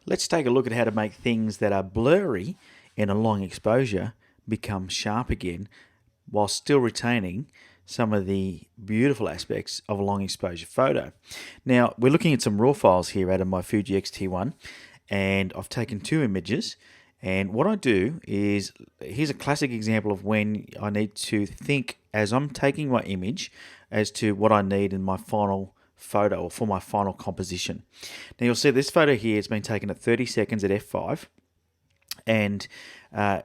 Let's take a look at how to make things that are blurry in a long exposure become sharp again while still retaining some of the beautiful aspects of a long exposure photo. Now, we're looking at some raw files here out of my Fuji X-T1, and I've taken two images. And what I do is, here's a classic example of when I need to think as I'm taking my image as to what I need in my final photo or for my final composition. Now you'll see this photo here has been taken at 30 seconds at f5, and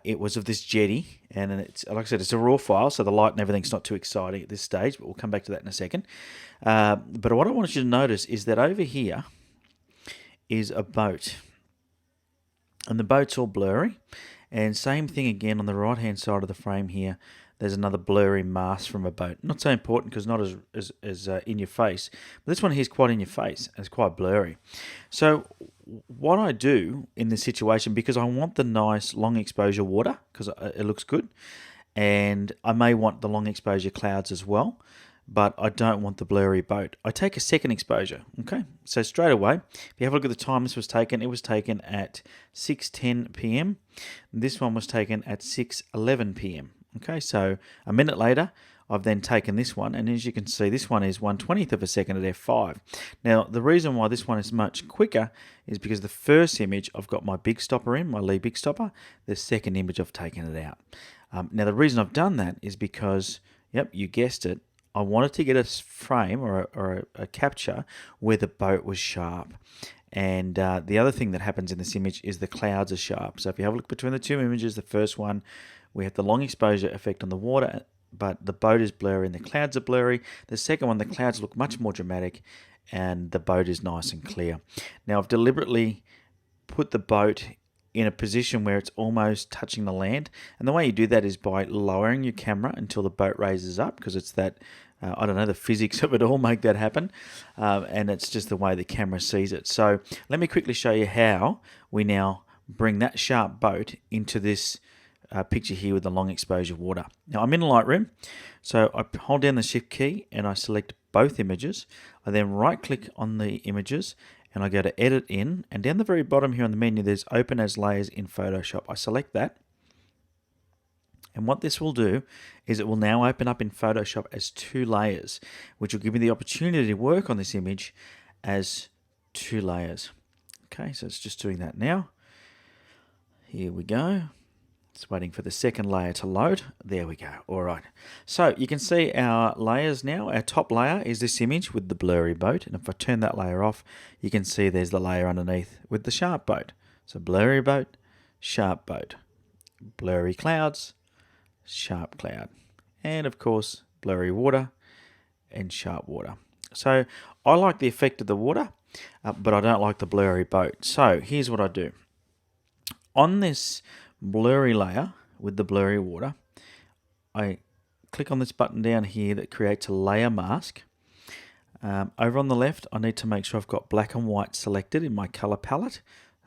it was of this jetty, and it's, like I said, it's a raw file, so the light and everything's not too exciting at this stage, but we'll come back to that in a second. But what I want you to notice is that over here is a boat, and the boat's all blurry, and same thing again on the right hand side of the frame here. There's another blurry mast from a boat. Not so important because not as in your face. But this one here is quite in your face. And it's quite blurry. So what I do in this situation, because I want the nice long exposure water because it looks good, and I may want the long exposure clouds as well, but I don't want the blurry boat, I take a second exposure. Okay, so straight away, if you have a look at the time this was taken, it was taken at 6:10 p.m. This one was taken at 6:11 p.m. Okay, so a minute later, I've then taken this one, and as you can see, this one is 1/20th of a second at f5. Now, the reason why this one is much quicker is because the first image, I've got my big stopper in, my Lee big stopper. The second image, I've taken it out. Now, the reason I've done that is because, yep, you guessed it, I wanted to get a frame or a capture where the boat was sharp. And the other thing that happens in this image is the clouds are sharp. So if you have a look between the two images, the first one, we have the long exposure effect on the water, but the boat is blurry and the clouds are blurry. The second one, the clouds look much more dramatic and the boat is nice and clear. Now, I've deliberately put the boat in a position where it's almost touching the land. And the way you do that is by lowering your camera until the boat raises up, because it's that, I don't know, the physics of it all make that happen. And it's just the way the camera sees it. So let me quickly show you how we now bring that sharp boat into this picture here with the long exposure water. Now I'm in Lightroom, so I hold down the shift key and I select both images. I then right click on the images and I go to edit in, and down the very bottom here on the menu there's open as layers in Photoshop. I select that, and what this will do is it will now open up in Photoshop as two layers, which will give me the opportunity to work on this image as two layers. Okay, so it's just doing that now. Here we go. It's waiting for the second layer to load. There we go. All right. So you can see our layers now. Our top layer is this image with the blurry boat. And if I turn that layer off, you can see there's the layer underneath with the sharp boat. So blurry boat, sharp boat, blurry clouds, sharp cloud. And of course, blurry water and sharp water. So I like the effect of the water, but I don't like the blurry boat. So here's what I do. On this blurry layer with the blurry water, I click on this button down here that creates a layer mask. Over on the left, I need to make sure I've got black and white selected in my color palette.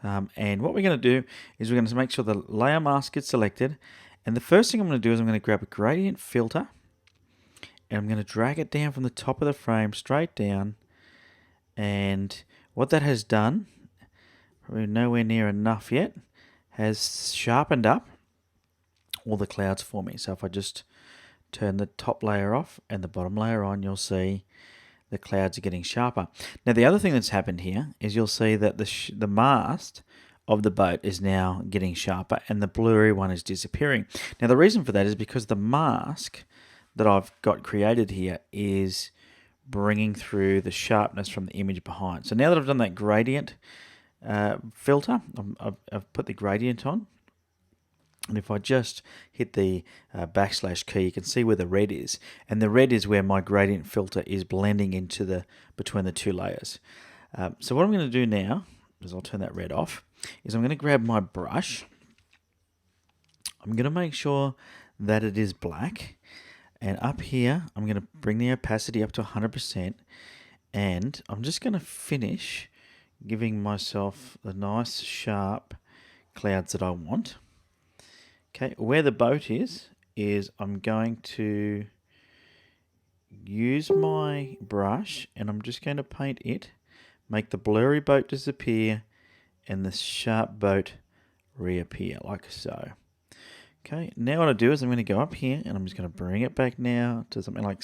And what we're going to do is we're going to make sure the layer mask is selected. And the first thing I'm going to do is I'm going to grab a gradient filter and I'm going to drag it down from the top of the frame straight down. And what that has done, probably nowhere near enough yet, has sharpened up all the clouds for me. So if I just turn the top layer off and the bottom layer on, you'll see the clouds are getting sharper. Now the other thing that's happened here is you'll see that the mast of the boat is now getting sharper and the blurry one is disappearing. Now the reason for that is because the mask that I've got created here is bringing through the sharpness from the image behind. So now that I've done that gradient filter, I've put the gradient on, and if I just hit the backslash key, you can see where the red is, and the red is where my gradient filter is blending into between the two layers. So what I'm going to do now is I'll turn that red off, is I'm going to grab my brush. I'm going to make sure that it is black, and up here I'm going to bring the opacity up to 100%, and I'm just going to finish giving myself the nice sharp clouds that I want. Okay, where the boat is I'm going to use my brush and I'm just going to paint it, make the blurry boat disappear, and the sharp boat reappear like so. Okay, now what I do is I'm going to go up here and I'm just going to bring it back now to something like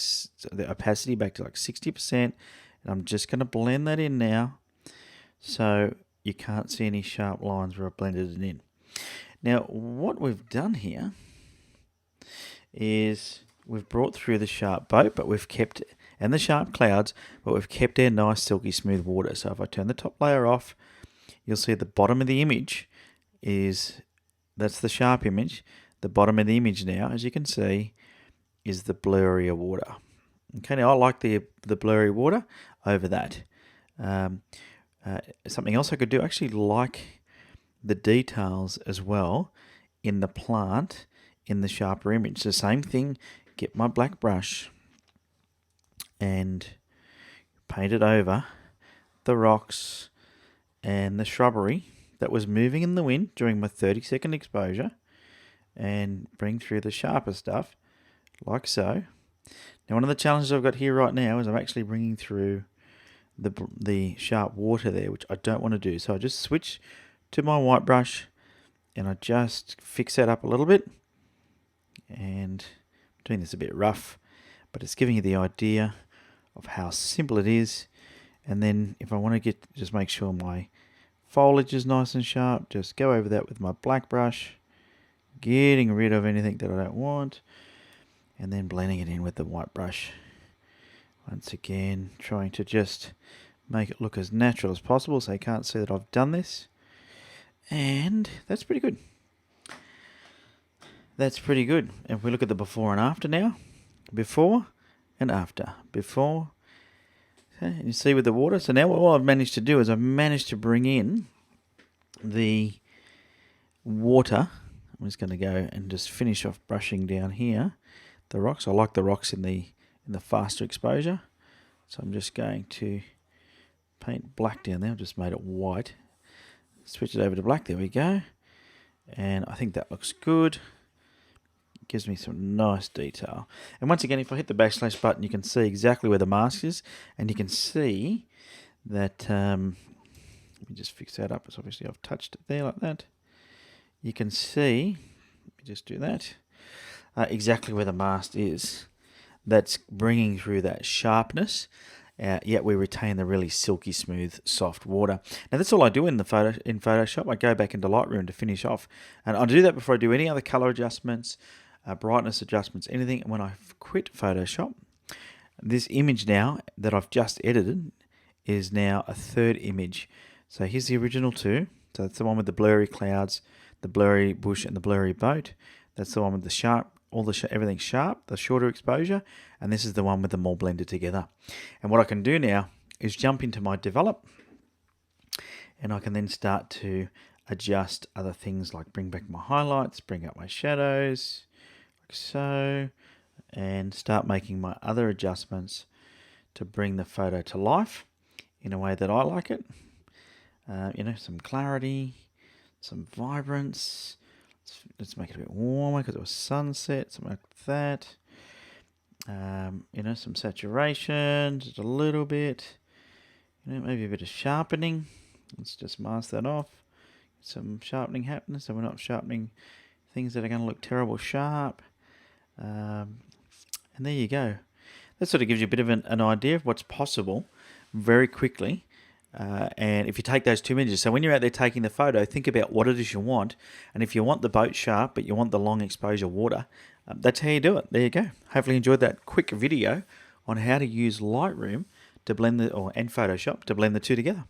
the opacity back to like 60%, and I'm just going to blend that in now so you can't see any sharp lines where I've blended it in. Now what we've done here is we've brought through the sharp boat, but we've kept, and the sharp clouds, but we've kept our nice silky smooth water. So if I turn the top layer off, you'll see the bottom of the image that's the sharp image. The bottom of the image now, as you can see, is the blurrier water. Okay, now I like the blurry water over that. Something else I could do, I actually like the details as well in the plant in the sharper image. The same thing, get my black brush and paint it over the rocks and the shrubbery that was moving in the wind during my 30-second exposure, and bring through the sharper stuff like so. Now one of the challenges I've got here right now is I'm actually bringing through the sharp water there, which I don't want to do. So I just switch to my white brush and I just fix that up a little bit, and I'm doing this a bit rough, but it's giving you the idea of how simple it is. And then if I want to just make sure my foliage is nice and sharp, just go over that with my black brush, getting rid of anything that I don't want, and then blending it in with the white brush. Once again, trying to just make it look as natural as possible so you can't see that I've done this. And that's pretty good. That's pretty good. If we look at the before and after now, before and after, before, okay, and you see with the water. So now what I've managed to do is I've managed to bring in the water. I'm just going to go and just finish off brushing down here the rocks. I like the rocks in the faster exposure, so I'm just going to paint black down there. I've just made it white. Switch it over to black. There we go. And I think that looks good. It gives me some nice detail. And once again, if I hit the backslash button, you can see exactly where the mask is, and you can see that. Let me just fix that up. It's obviously I've touched it there like that. You can see, let me just do that, exactly where the mast is. That's bringing through that sharpness, yet we retain the really silky smooth soft water. Now that's all I do in Photoshop. I go back into Lightroom to finish off, and I do that before I do any other color adjustments, brightness adjustments, anything. And when I quit Photoshop, this image now that I've just edited is now a third image. So here's the original two. So that's the one with the blurry clouds, the blurry bush, and the blurry boat. That's the one with the sharp, everything sharp, the shorter exposure, and this is the one with them all blended together. And what I can do now is jump into my develop, and I can then start to adjust other things like bring back my highlights, bring up my shadows, like so, and start making my other adjustments to bring the photo to life in a way that I like it. Some clarity, some vibrance. Let's make it a bit warmer because it was sunset, something like that. Some saturation, just a little bit. Maybe a bit of sharpening. Let's just mask that off. Some sharpening happening, so we're not sharpening things that are going to look terrible sharp. And there you go. That sort of gives you a bit of an idea of what's possible very quickly. And if you take those two images, so when you're out there taking the photo, think about what it is you want. And if you want the boat sharp, but you want the long exposure water, that's how you do it. There you go. Hopefully you enjoyed that quick video on how to use Lightroom to blend and Photoshop to blend the two together.